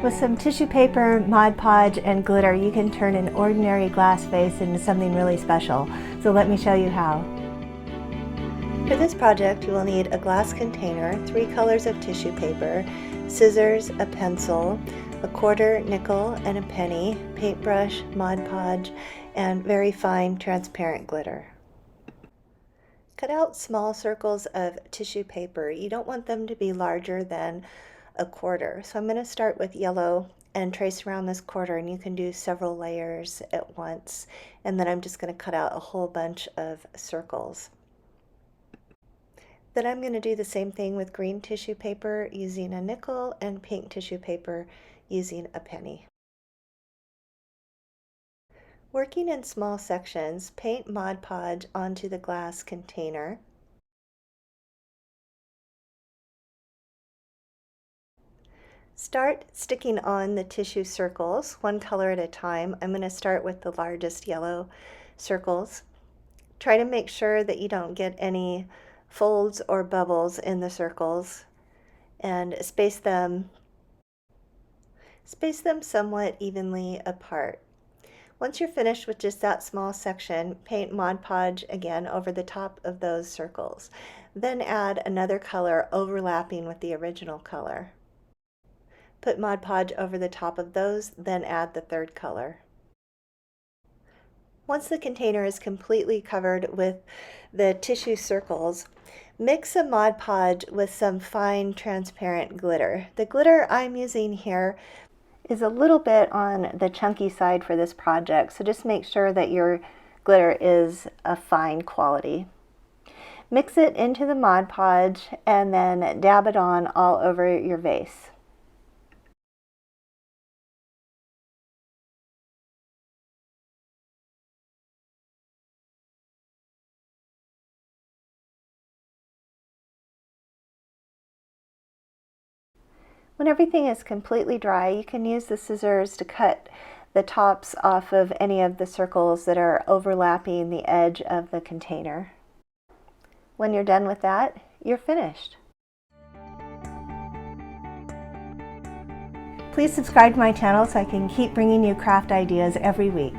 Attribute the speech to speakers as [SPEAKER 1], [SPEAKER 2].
[SPEAKER 1] With some tissue paper, Mod Podge, and glitter, you can turn an ordinary glass vase into something really special. So let me show you how. For this project, you will need a glass container, 3 colors of tissue paper, scissors, a pencil, a quarter, nickel, and a penny, paintbrush, Mod Podge, and very fine transparent glitter. Cut out small circles of tissue paper. You don't want them to be larger than a quarter. So I'm going to start with yellow and trace around this quarter, and you can do several layers at once. And then I'm just going to cut out a whole bunch of circles. Then I'm going to do the same thing with green tissue paper using a nickel and pink tissue paper using a penny. Working in small sections, paint Mod Podge onto the glass container. Start sticking on the tissue circles, one color at a time. I'm going to start with the largest yellow circles. Try to make sure that you don't get any folds or bubbles in the circles, and space them somewhat evenly apart. Once you're finished with just that small section, paint Mod Podge again over the top of those circles. Then add another color overlapping with the original color. Put Mod Podge over the top of those, then add the third color. Once the container is completely covered with the tissue circles, mix some Mod Podge with some fine transparent glitter. The glitter I'm using here is a little bit on the chunky side for this project, so just make sure that your glitter is a fine quality. Mix it into the Mod Podge and then dab it on all over your vase. When everything is completely dry, you can use the scissors to cut the tops off of any of the circles that are overlapping the edge of the container. When you're done with that, you're finished. Please subscribe to my channel so I can keep bringing you craft ideas every week.